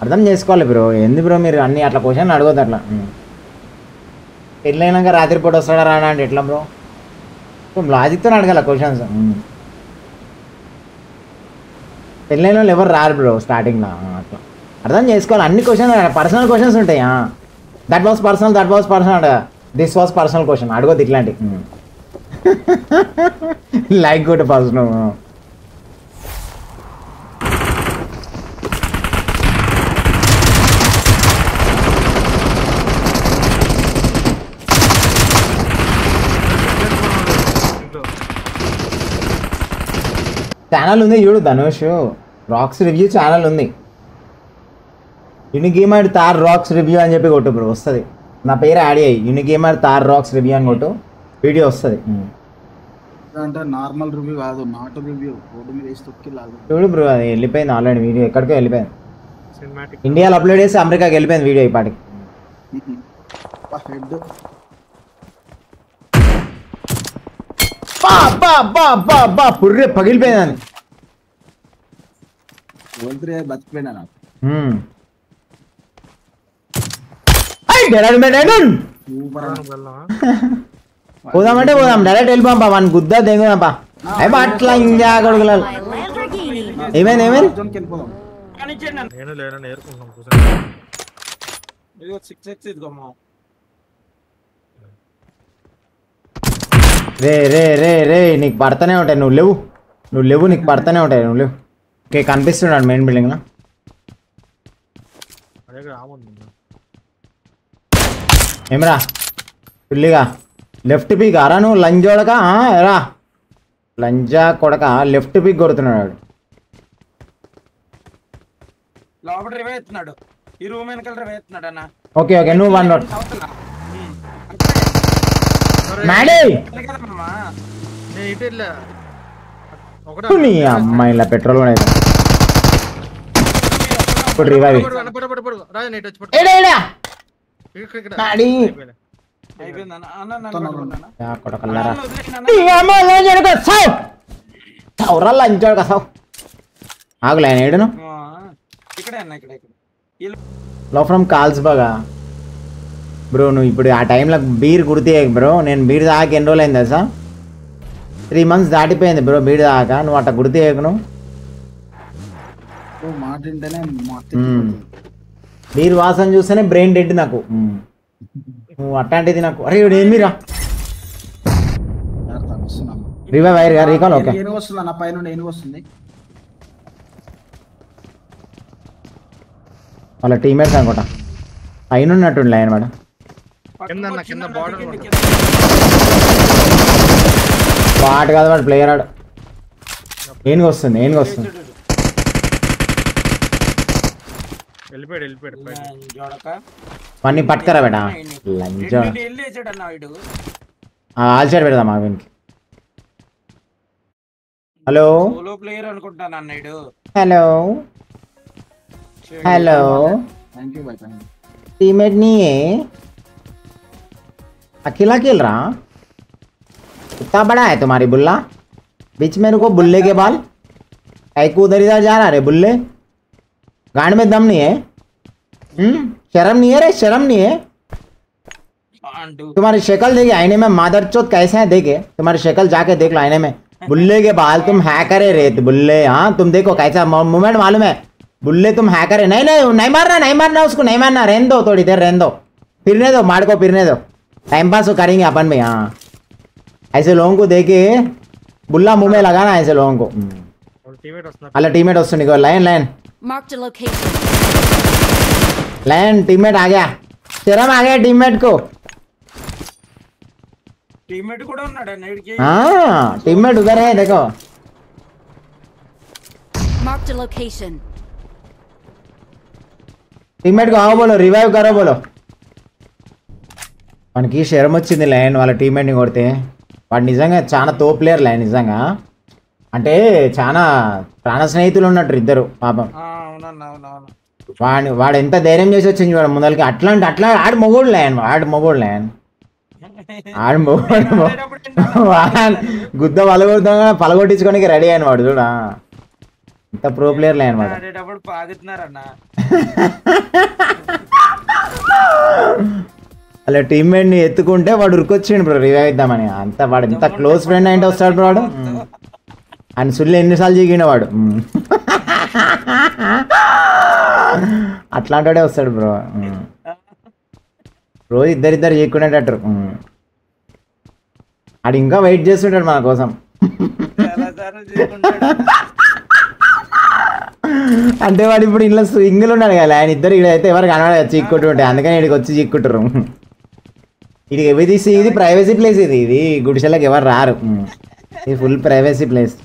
అర్థం చేసుకోవాలి బ్రో. ఎందు బ్రో మీరు అన్ని అట్లా క్వశ్చన్ అడగొద్దు అట్లా. పెళ్ళైనాక రాత్రిపూట వస్తాడా రాడా అంటే ఎట్లా బ్రో? లాజిక్తో అడగాల క్వశ్చన్స్. పెళ్ళైన వాళ్ళు ఎవరు రారు బ్రో స్టార్టింగ్లో. అట్లా అర్థం చేసుకోవాలి. అన్ని క్వశ్చన్ పర్సనల్ క్వశ్చన్స్ ఉంటాయి. దట్ వాస్ పర్సనల్ అడగా, దిస్ వాస్ పర్సనల్ క్వశ్చన్ అడగొద్దు ఇట్లాంటి. లైక్ కొట్టు ఫస్ట్ నువ్వు. ఛానల్ ఉంది చూడు ధనుష్, రాక్స్ రివ్యూ ఛానల్ ఉంది. యూనిగేమర్ తార్ రాక్స్ రివ్యూ అని చెప్పి కొట్టు బ్రో, వస్తుంది. నా పేరు యాడ్ అయ్యి యూనిగేమర్ తార్ రాక్స్ రివ్యూ అని కొట్టు, వీడియో వస్తుంది. అంటే నార్మల్ రివ్యూ కాదు, నాట్ రివ్యూ. రోడ్డు మీద వేసి తొక్కి లాగు. చూడు బ్రో, అది వెళ్ళిపోయింది ఆల్రెడీ. వీడియో ఎక్కడికో వెళ్ళిపోయింది. ఇండియాలో అప్లోడ్ చేసి అమెరికాకి వెళ్ళిపోయింది వీడియో. ఇప్పటికి హెడ్ పుర్రె పగిలిపోయిందని బతికిపోయినా నాకు. పోదామంటే పోదాం, డైరెక్ట్ వెళ్ళిపోంపా. వన్ గుద్దా దిగుదాంపా. అట్లా ఇంకా కొడుకులు. ఏమైంది రే రే రే రే నీకు పడతానే ఉంటాయి. నువ్వు లేవు నీకు పడతానే ఉంటాయి. నువ్వు లేవు. ఓకే కనిపిస్తున్నాడు మెయిన్ బిల్డింగ్ లో. ఏమరా పిల్లిగా లెఫ్ట్ పీక్ అరా నువ్వు లంజోడక రా. లంజా కొడక లెఫ్ట్ పీక్ కొడుతున్నాడు. ఓకే ఓకే నువ్వు వన్ నోట్ నీ అమ్మాయి ఇలా పెట్రోల్ కూడా అయితే ఇప్పుడు రివైవ్ లంచోడు కసావు ఆగులే ఏడును లో ఫ్రమ్ కాల్స్ బాగా బ్రో. నువ్వు ఇప్పుడు ఆ టైంలో బీర్ గుర్తు బ్రో. నేను బీర్ తాగాక ఎన్ని రోజులు అయింది తెలుసా? 3 months దాటిపోయింది బ్రో బీర్ తాగాక. నువ్వు అట్లా గుర్తు చేయకు. బీర్ వాసన చూస్తేనే బ్రెయిన్ డెడ్ నాకు. నువ్వు అట్లాంటిది నాకు. అరే ఏమిరా రివైవ్ అయ్యారు కదా రీకాల్. ఓకే వాళ్ళ టీమేట్స్ అనుకుంటా పైన ఉన్నట్టుండే ఆయన మేడం. పాట కాదు వాడు ప్లేయర్ ఆడు. ఏనుగు వస్తుంది పని పట్టుకరా బేటా. ఆల్ సైడ్ పెడదాం మా వీనికి. హలో हेलो थैंक यू भाई। टीममेट नहीं है, अकेला खेल रहा। कितना बड़ा है तुम्हारी बुल्ला? बीच में रुको बुल्ले के बाल। कैको उधर इधर जा रहा रे बुल्ले। गांड में दम नहीं है। शर्म नहीं है रे, शर्म नहीं है। तुम्हारी शक्ल देखे आईने में, मादरचोद कैसे है देखे तुम्हारी शक्ल, जाके देख लो आईने में। बुल्ले के बाल, तुम हैकर है रे बुल्ले। हाँ तुम देखो कैसा मूवमेंट मालूम है बुल्ले, तुम हैकर है। नहीं नहीं मारना उसको, नहीं मारना, रहने दो थोड़ी देर, रहने दो, फिरने दो, मार को फिरने दो, टाइम पास करेंगे अपन में। हाँ ऐसे लोगों को देखे बुल्ला मुंह में लगाना, ऐसे लोगों को। अल्लाह टीममेट वस्तु लाइन लाइन टीममेट आ गया, शर्म आ गया टीममेट को। हाँ टीममेट उधर है देखो। टीममेट को आओ बोलो, रिवाइव करो बोलो। మనకి శరం వచ్చింది లైన్ వాళ్ళ టీమ్మేట్ని కొడితే. వాడు నిజంగా చాలా తో ప్లేయర్ లైన్ నిజంగా, అంటే చాలా ప్రాణ స్నేహితులు ఉన్నట్టు ఇద్దరు పాపం. వాడు ఎంత ధైర్యం చేసి వచ్చింది వాడు ముందరికి. అట్లా ఆడు మొగోడు లైన్, ఆడు మొగోడు లైన్, ఆడు మొగోడు. గుద్ద పలగొట్టించుకోనికి రెడీ అయిన వాడు చూడా. ఇంత ప్రో ప్లేయర్లే అనమాట. ఆడేటప్పుడు పాగుతున్నారన్న. అలా టీమ్మేట్ ని ఎత్తుకుంటే వాడు ఉరికొచ్చిండు బ్రో రివైవ్ ఇద్దామని. అంత వాడు ఎంత క్లోజ్ ఫ్రెండ్ అంటే వస్తాడు బ్రో వాడు. అని సుల్లు ఎన్నిసార్లు చీకిండు వాడు. అట్లాంటి వస్తాడు బ్రో. రోజు ఇద్దరిద్దరు చీక్కునేటట్టు. ఆడు ఇంకా వెయిట్ చేస్తుంటాడు మన కోసం. అంటే వాడు ఇప్పుడు ఇంట్లో సింగిల్ ఉన్నాడు కదా, ఆయన ఇద్దరు ఇక్కడైతే ఎవరు కనబడదు చీక్కుంటూ ఉంటాయి. అందుకని ఇక్కడికి వచ్చి చీక్కుంటారు. ఇది ఇది ప్రైవసీ ప్లేస్. ఇది గుడిసెలకు ఎవరు రారు. ఇది ఫుల్ ప్రైవసీ ప్లేస్.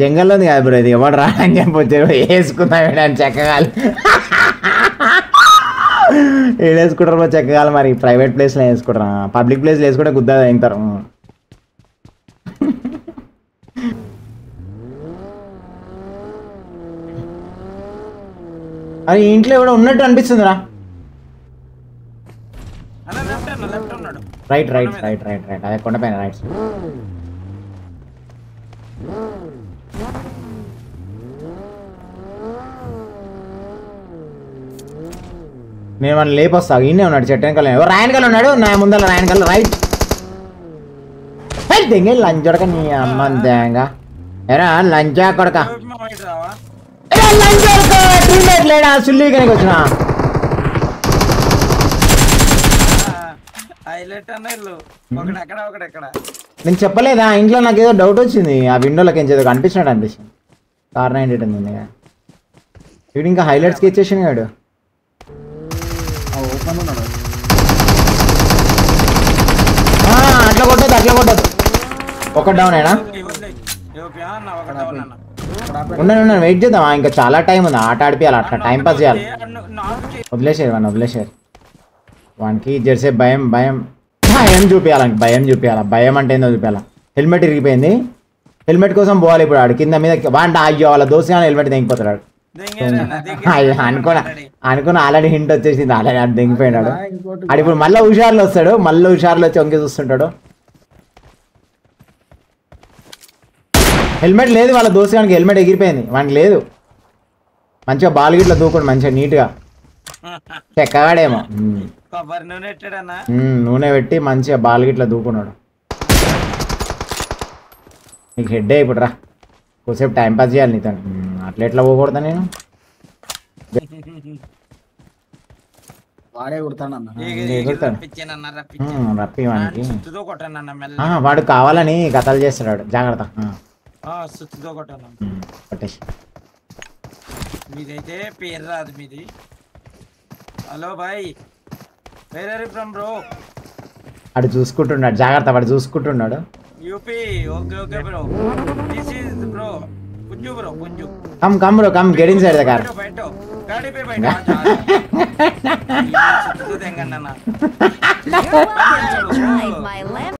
జంగల్లో ఉంది కదా బ్రో, ఇది ఎవరు రా అని చెప్పొచ్చారు. వేసుకుందాం అని చెక్కగాలి ఏడేసుకుంటారు బ్రో చెక్కగాలి. మరి ప్రైవేట్ ప్లేస్లో వేసుకుంటారు, పబ్లిక్ ప్లేస్లో వేసుకుంటే గుద్దా తింటారు. అది ఇంట్లో కూడా ఉన్నట్టు అనిపిస్తుందిరా. Right right right right right అదే కొండపైన రైట్. నేను మన లేపొస్తా. ఈయనే ఉన్నాడు చెట్టు వెనకాల. రాయనకాల ఉన్నాడు నా ముందర. రాయనకాల రైట్ దింగే లంచ్ కొడక నీ అమ్మ తేంగా. ఎరా లంచా కొడక లేడా సుల్లి కనుక వచ్చిన. నేను చెప్పలేదా ఇంట్లో నాకు ఏదో డౌట్ వచ్చింది. ఆ విండోలోకి ఏం చేదో కనిపించినట్టు అనిపిస్తుంది. కార్ 98 ఉంది వీడు. ఇంకా హైలైట్స్కి ఇచ్చేసిన వాడు. అట్లా కొట్టదు అట్లా కొట్టదు. ఒక డౌన్ అయినా ఉన్నాను. వెయిట్ చేద్దాం, ఇంకా చాలా టైం ఉంది. ఆట ఆడిపియాలి, అట్లా టైం పాస్ చేయాలి. వదిలేసారు వాడిని, వదిలేసారు. వానికి జెర్సే భయం భయం భయం చూపించాలి. భయం చూపించాలి. భయం అంటే ఏందో చూపించాలి. హెల్మెట్ ఇరిగిపోయింది. హెల్మెట్ కోసం పోవాలి ఇప్పుడు. ఆడు కింద మీద వాంట అయ్యో వాళ్ళ దోస్తు హెల్మెట్ దిగిపోతాడు. అనుకున్న ఆల్రెడీ హింట్ వచ్చేసింది. ఆల్రెడీ ఆడు దిగిపోయినాడు. ఆడు ఇప్పుడు మళ్ళీ హుషారులో వస్తాడు. మళ్ళీ హుషారులో వచ్చి వంకి చూస్తుంటాడు. హెల్మెట్ లేదు వాళ్ళ దోస్తు గానికి. హెల్మెట్ ఎగిరిపోయింది వానికి లేదు. మంచిగా బాల్ గిట్లా దూకోండి మంచిగా నీట్గా. చెక్కగాడేమో నూనె పెట్టి మంచిగా బాల్ గిట్లా దూకున్నాడు. నీకు హెడ్ ఇప్పుడు రా, కొద్దిసేపు టైం పాస్ చేయాలి నీతో. అట్లా ఎట్లా పోకూడదా నేను. రప్పి వానికి. వాడు కావాలని కథలు చేస్తున్నాడు. జాగ్రత్త. కొట్టేసి మీదైతే పేరు రాదు మీది. Hello boy, where are you from bro? అడు చూసుకుంటున్నాడు. జాగ్రత్త, వాడు చూసుకుంటున్నాడు. UP. Okay okay bro. This is bro Punju bro. Punju come come bro come get inside the car. బయట గాడి పే బయట